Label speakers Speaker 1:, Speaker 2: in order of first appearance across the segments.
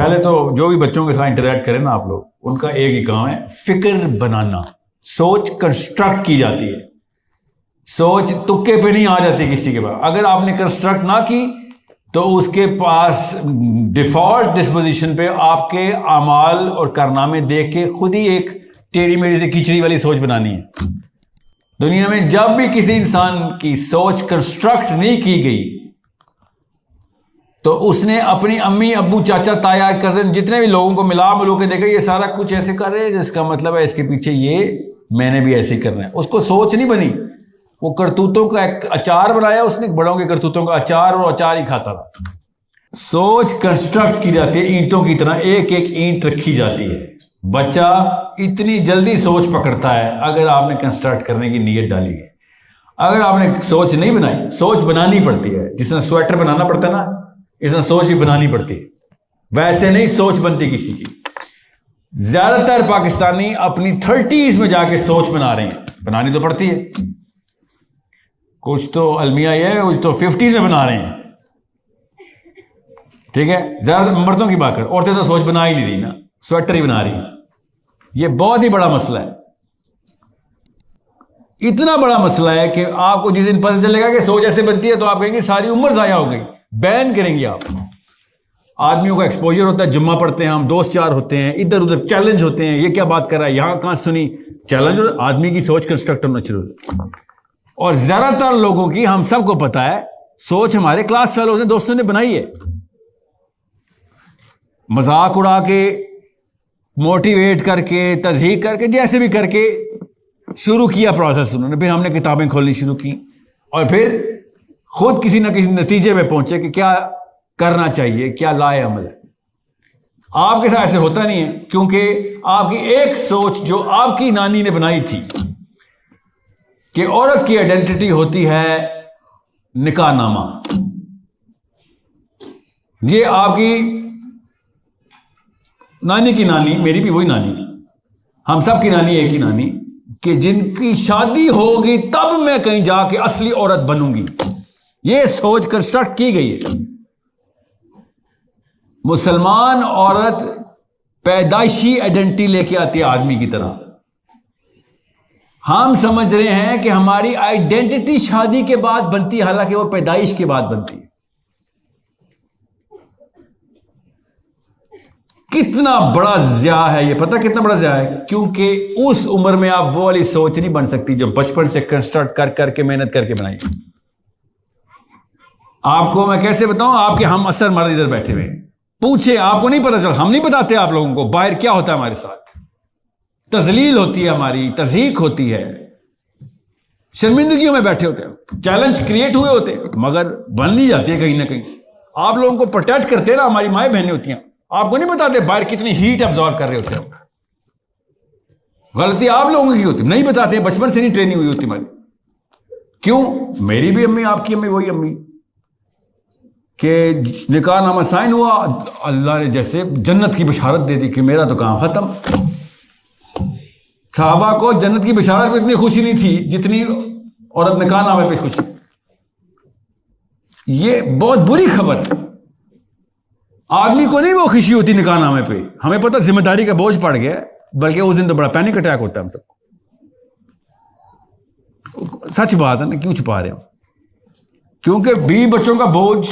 Speaker 1: पहले तो जो भी बच्चों के साथ इंटरेक्ट करें ना आप लोग, उनका एक ही काम है, फिक्र बनाना। सोच कंस्ट्रक्ट की जाती है, सोच तुक्के पे नहीं आ जाती किसी के पास। अगर आपने कंस्ट्रक्ट ना की तो उसके पास डिफॉल्ट डिस्पोजिशन पे आपके अमाल और कारनामे देख के खुद ही एक टेढ़ी मेढ़ी से खिचड़ी वाली सोच बनानी है। दुनिया में जब भी किसी इंसान की सोच कंस्ट्रक्ट नहीं की गई तो उसने अपनी अम्मी, अब्बू, चाचा, ताया, कजन, जितने भी लोगों को मिला के देखा ये सारा कुछ ऐसे कर रहे हैं, जिसका मतलब है इसके पीछे ये मैंने भी ऐसे ही करना है। उसको सोच नहीं बनी, वो करतूतों का एक अचार बनाया उसने, बड़ों के करतूतों का अचार, और अचार ही खाता रहा। सोच कंस्ट्रक्ट की जाती है ईंटों की तरह, एक एक ईंट रखी जाती है। बच्चा इतनी जल्दी सोच पकड़ता है अगर आपने कंस्ट्रक्ट करने की नीयत डाली है। अगर आपने सोच नहीं बनाई, सोच बनानी पड़ती है। जिस तरह स्वेटर बनाना पड़ता है ना, इस तरह सोच भी बनानी पड़ती है। वैसे नहीं सोच बनती किसी की। ज्यादातर पाकिस्तानी अपनी 30s में जाके सोच बना रहे हैं। बनानी तो पड़ती है, कुछ तो अलमिया है, कुछ तो 50s में बना रहे हैं। ठीक है, ज्यादातर मर्दों की बात कर, औरतें तो सोच बना ही नहीं रही ना, स्वेटर ही बना रही है। यह बहुत ही बड़ा मसला है। इतना बड़ा मसला है कि आपको जिस दिन पता चलेगा कि सोच ऐसे बनती है तो आप कहेंगे सारी उम्र जाया हो गई, बैन करेंगे आप। आदमियों का एक्सपोजर होता है, जुम्मा पढ़ते हैं हम, दोस्त चार होते हैं, इधर उधर चैलेंज होते हैं, ये क्या बात कर रहा है, यहां कहां सुनी, चैलेंज। आदमी की सोच कंस्ट्रक्ट होना शुरू होता है। और ज्यादातर लोगों की, हम सबको पता है, सोच हमारे क्लास फेलोज ने, दोस्तों ने बनाई है। मजाक उड़ा के, मोटिवेट करके, तज़हीक करके, जैसे भी करके शुरू किया प्रोसेस उन्होंने। फिर हमने किताबें खोलनी शुरू की और फिर खुद किसी ना किसी नतीजे पे पहुंचे कि क्या करना चाहिए, क्या लाए अमल है। आपके साथ ऐसे होता नहीं है, क्योंकि आपकी एक सोच जो आपकी नानी ने बनाई थी कि औरत की आइडेंटिटी होती है निकाहनामा। ये आपकी नानी की नानी, मेरी भी वही नानी, हम सब की नानी एक ही नानी, कि जिनकी शादी होगी तब मैं कहीं जाके असली औरत बनूंगी। यह सोच कंस्ट्रक्ट की गई है। मुसलमान औरत पैदाइशी आइडेंटिटी लेके आती है आदमी की तरह। हम समझ रहे हैं कि हमारी आइडेंटिटी शादी के बाद बनती है, हालांकि वो पैदाइश के बाद बनती है। कितना बड़ा ज़िया है ये, पता कितना बड़ा ज़िया है? क्योंकि उस उम्र में आप वो वाली सोच नहीं बन सकती जो बचपन से कंस्ट्रक्ट कर करके, मेहनत करके बनाई। आपको मैं कैसे बताऊं, आपके हम असर मर्द इधर बैठे हुए, पूछे, आपको नहीं पता चल, हम नहीं बताते आप लोगों को बाहर क्या होता है हमारे साथ। तजलील होती है हमारी, तज़हीक होती है, शर्मिंदगियों में बैठे होते हैं, चैलेंज क्रिएट हुए होते हैं, मगर बन नहीं जाती है कहीं ना कहीं से। आप लोगों को प्रोटेक्ट करते ना हमारी माएँ बहनें होती हैं, आपको नहीं बताते बाहर कितनी हीट एब्जॉर्ब कर रहे होते हैं। गलती आप लोगों की होती, नहीं बताते, बचपन से नहीं ट्रेनिंग हुई होती हमारी। क्यों? मेरी भी अम्मी, आपकी अम्मी वही अम्मी, कि निकाहनामा साइन हुआ, अल्लाह ने जैसे जन्नत की बशारत दे दी कि मेरा तो काम खत्म। साहबा को जन्नत की बशारत में इतनी खुशी नहीं थी जितनी औरत निकाहनामे पे खुशी। ये बहुत बुरी खबर है। आदमी को नहीं वो खुशी होती निकाहनामे पे, हमें पता जिम्मेदारी का बोझ पड़ गया, बल्कि उस दिन तो बड़ा पैनिक अटैक होता है हम सबको। सच बात है ना, क्यों छुपा रहे हो? क्योंकि 20 बच्चों का बोझ,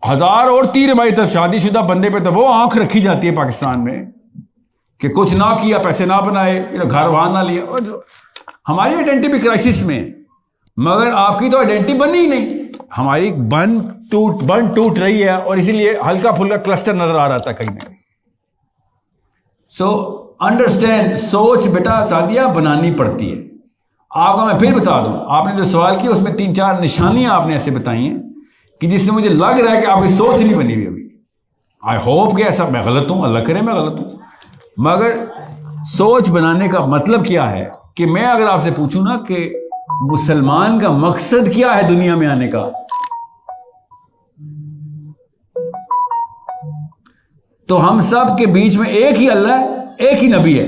Speaker 1: 1000 और तीर हमारी तरफ शादीशुदा बंदे पे तो वो आंख रखी जाती है पाकिस्तान में कि कुछ ना किया, पैसे ना बनाए, घर वहां ना लिया। और हमारी आइडेंटिटी भी क्राइसिस में है, मगर आपकी तो आइडेंटिटी बनी ही नहीं। हमारी बन टूट रही है और इसीलिए हल्का फुल्का क्लस्टर नजर आ रहा था कहीं ना कहीं। सो अंडरस्टैंड, सोच बेटा सादिया बनानी पड़ती है। आपको मैं फिर बता दूं, आपने जो सवाल किया उसमें 3-4 निशानियां आपने ऐसे बताई हैं कि जिससे मुझे लग रहा है कि आपकी सोच नहीं बनी हुई अभी। आई होप कि ऐसा, मैं गलत हूं, अल्लाह करे मैं गलत हूं, मगर सोच बनाने का मतलब क्या है कि मैं अगर आपसे पूछूं ना कि मुसलमान का मकसद क्या है दुनिया में आने का, तो हम सब के बीच में एक ही अल्लाह, एक ही नबी है।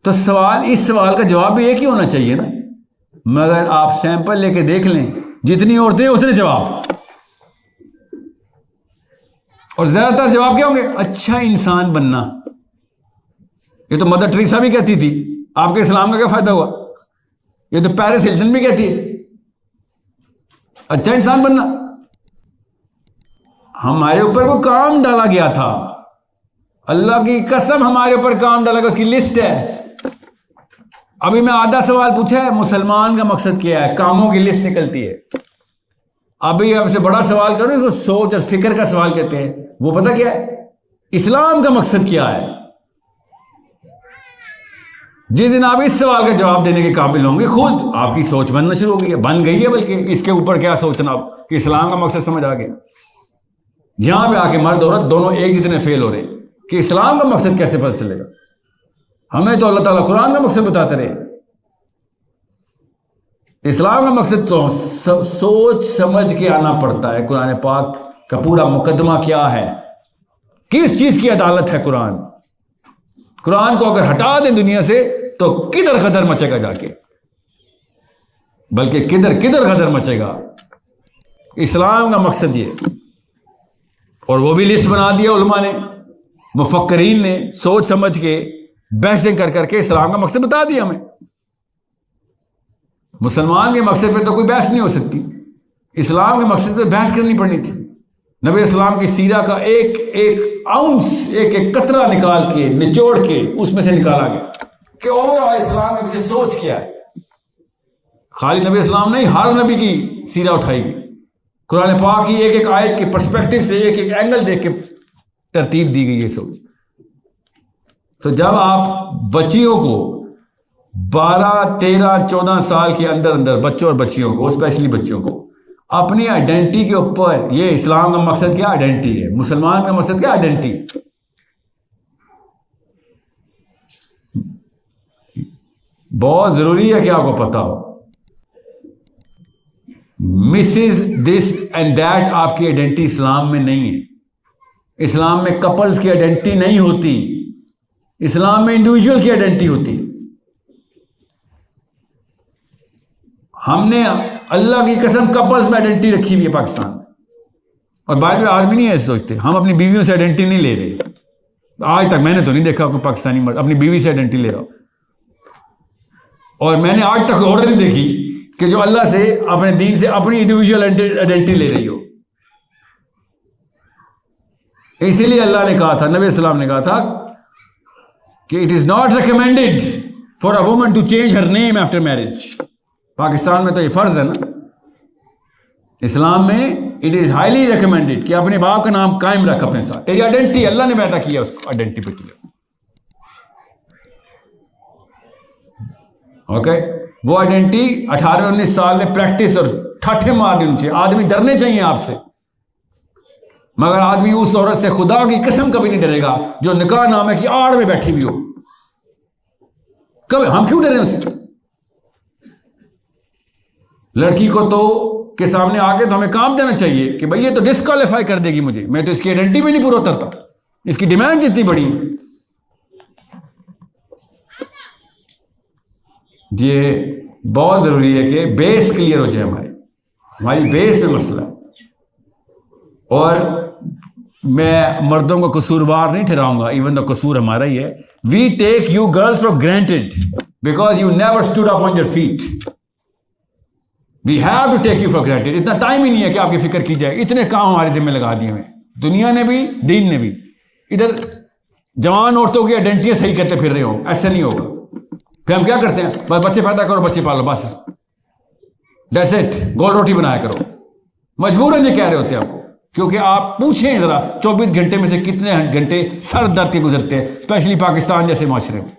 Speaker 1: तो सवाल, इस सवाल का जवाब भी एक ही होना चाहिए ना। मगर आप सैंपल लेके देख लें, जितनी औरतें उतने जवाब, और ज्यादातर जवाब क्या होंगे? अच्छा इंसान बनना। ये तो मदर टेरेसा भी कहती थी, आपके इस्लाम का क्या फायदा हुआ? ये तो पेरिस हिल्टन भी कहती है, अच्छा इंसान बनना। हमारे ऊपर वो काम डाला गया था, अल्लाह की कसम हमारे ऊपर काम डाला गया, उसकी लिस्ट है। अभी मैं आधा सवाल पूछा है, मुसलमान का मकसद क्या है, कामों की लिस्ट निकलती है। अभी आपसे बड़ा सवाल करो, इसको सोच और फिक्र का सवाल कहते हैं। वो पता क्या है? इस्लाम का मकसद क्या है? जिस दिन आप इस सवाल का जवाब देने के काबिल होंगे, खुद आपकी सोच बनना शुरू होगी, बन गई है, बल्कि इसके ऊपर क्या सोचना आप कि इस्लाम का मकसद समझ आ गया। यहां पे आके मर्द औरत दोनों एक जितने फेल हो रहे कि इस्लाम का मकसद कैसे पता चलेगा। हमें तो अल्लाह ताला कुरान का मकसद बताते रहे। इस्लाम का मकसद तो सोच समझ के आना पड़ता है। कुरान पाक का पूरा मुकदमा क्या है, किस चीज की अदालत है कुरान। कुरान को अगर हटा दें दुनिया से तो किधर गदर मचेगा जाके, बल्कि किधर किधर गदर मचेगा। इस्लाम का मकसद ये, और वो भी लिस्ट बना दिया उलमा ने, मुफक्करीन ने सोच समझ के बहसें कर करके इस्लाम का मकसद बता दिया हमें। मुसलमान के मकसद पे तो कोई बहस नहीं हो सकती, इस्लाम के मकसद पे बहस करनी पड़नी थी। नबी इस्लाम की सीरा का एक एक आउंस, एक एक कतरा निकाल के, निचोड़ के उसमें से निकाला गया कि ओवरऑल इस्लाम में तुझे सोच क्या है। खाली नबी इस्लाम नहीं, हर नबी की सीरा उठाई गई। कुरान पाक की एक एक आयत के पर्सपेक्टिव से एक एक एंगल देख के तरतीब दी गई है सोच। तो जब आप बच्चियों को 12, 13, 14 साल के अंदर अंदर बच्चों और बच्चियों को, स्पेशली बच्चियों को, अपनी आइडेंटिटी के ऊपर, ये इस्लाम का मकसद क्या आइडेंटिटी है, मुसलमान का मकसद क्या आइडेंटिटी, बहुत जरूरी है कि आपको पता हो। मिसिस दिस एंड दैट आपकी आइडेंटिटी इस्लाम में नहीं है। इस्लाम में कपल्स की आइडेंटिटी नहीं होती, इस्लाम में इंडिविजुअल की आइडेंटिटी होती है। हमने अल्लाह की कसम कपल्स में आइडेंटिटी रखी हुई है पाकिस्तान में, और बाद में आदमी नहीं ऐसे सोचते। हम अपनी बीवियों से आइडेंटिटी नहीं ले रहे। आज तक मैंने तो नहीं देखा कोई पाकिस्तानी मर्द अपनी बीवी से आइडेंटिटी ले रहा, और मैंने आज तक और नहीं देखी कि जो अल्लाह से, अपने दीन से अपनी इंडिविजुअल आइडेंटिटी ले रही हो। इसीलिए अल्लाह ने कहा था, नबी इस्लाम ने कहा था कि it is not recommended for a woman to change her name after marriage. Pakistan में तो ये फर्ज है ना, इस्लाम में इट इज हाईली रिकमेंडेड कि अपने बाप का नाम कायम रख अपने साथ। तेरी आइडेंटिटी अल्लाह ने पैदा किया, उसको आइडेंटिटी पे किया। ओके, वो आइडेंटिटी 18-19 साल में प्रैक्टिस और ठाठे मारनी चाहिए। आदमी डरने चाहिए आपसे, मगर आदमी उस औरत से खुदा की कसम कभी नहीं डरेगा जो निकाह नामे की आड़ में बैठी हुई हो। कभी हम क्यों डरे उससे? लड़की को तो के सामने आके तो हमें काम देना चाहिए कि भाई ये तो डिस्क्वालीफाई कर देगी मुझे, मैं तो इसकी आइडेंटिटी में नहीं पूरा उतरता, इसकी डिमांड इतनी बड़ी है। ये बहुत जरूरी है कि बेस क्लियर हो जाए, हमारी बेस में मसला है। और मैं मर्दों को कसूरवार नहीं ठहराऊंगा, इवन तो कसूर हमारा ही है। We take you girls for granted because you never stood up on your feet. We have to take you for granted. इतना टाइम ही नहीं है कि आपकी फिक्र की जाए। इतने काम हमारे जिम्मे लगा दिए हुए, दुनिया ने भी, दीन ने भी। इधर जवान औरतों की आइडेंटिटी सही करते फिर रहे हो, ऐसे नहीं होगा। फिर हम क्या करते हैं, बस बच्चे पैदा करो, बच्चे पालो, बस दैट्स इट, गोल रोटी बनाया करो। मजबूरन ये कह रहे होते हैं आपको, क्योंकि आप पूछें जरा 24 घंटे में से कितने घंटे सर दर्द के गुजरते हैं, स्पेशली पाकिस्तान जैसे माशरे में।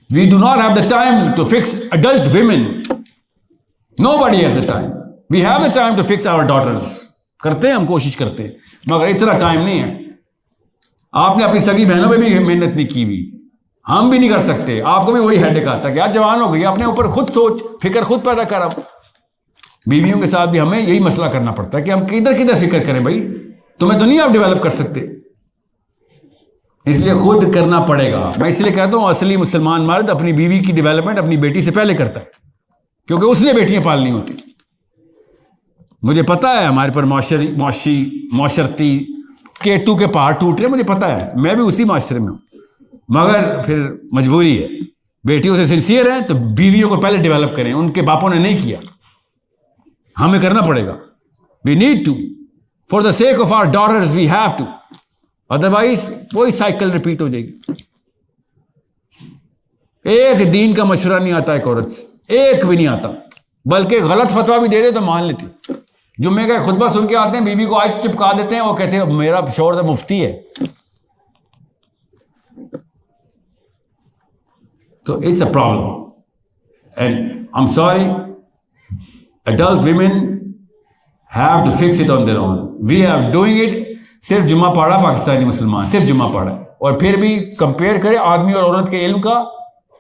Speaker 1: We do not have the time to fix adult women, nobody has the time. We have the time to fix our daughters. करते हैं, हम कोशिश करते हैं, मगर इतना टाइम नहीं है। आपने अपनी सगी बहनों पे भी मेहनत नहीं की हुई, हम भी नहीं कर सकते। आपको भी वही हेडेक आता कि आज जवान हो गई, अपने ऊपर खुद सोच, फिक्र खुद पैदा कर। अब बीवियों के साथ भी हमें यही मसला करना पड़ता है कि हम किधर किधर फिक्र करें। भाई तुम्हें तो नहीं आप डेवलप कर सकते, इसलिए खुद करना पड़ेगा। मैं इसलिए कहता हूं असली मुसलमान मर्द अपनी बीवी की डेवलपमेंट अपनी बेटी से पहले करता है, क्योंकि उसने बेटियां पालनी होती। मुझे पता है हमारे पर माशरती केतु के पहाड़ टूट रहे, मुझे पता है, मैं भी उसी माशरे में हूं, मगर फिर मजबूरी है। बेटियों से सिंसियर हैं तो बीवियों को पहले डेवलप करें, उनके बापों ने नहीं किया, हमें करना पड़ेगा। We need to, for the sake of our daughters we have to, otherwise वही साइकिल रिपीट हो जाएगी। एक दीन का मशवरा नहीं आता एक औरत से, एक भी नहीं आता, बल्कि गलत फतवा भी दे दे तो मान लेती। जुम्मे का खुतबा सुन के आते हैं, बीबी को आज चिपका देते हैं, वो कहते हैं मेरा शौहर तो मुफ्ती है। तो it's a problem and I am sorry, adult women have to fix it on their own. We are doing it। सिर्फ जुम्मा पढ़ा पाकिस्तानी मुसलमान, सिर्फ जुम्मा पढ़ा है, और फिर भी कंपेयर करें आदमी और औरत के इल्म का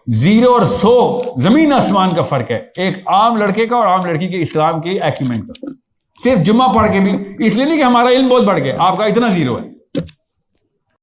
Speaker 1: 0 और 100 जमीन आसमान का फर्क है, एक आम लड़के का और आम लड़की के इस्लाम के एक्यूमेंट का। सिर्फ जुम्मा पढ़ के भी, इसलिए नहीं कि हमारा इल्म बहुत बढ़ गया, आपका इतना 0 है।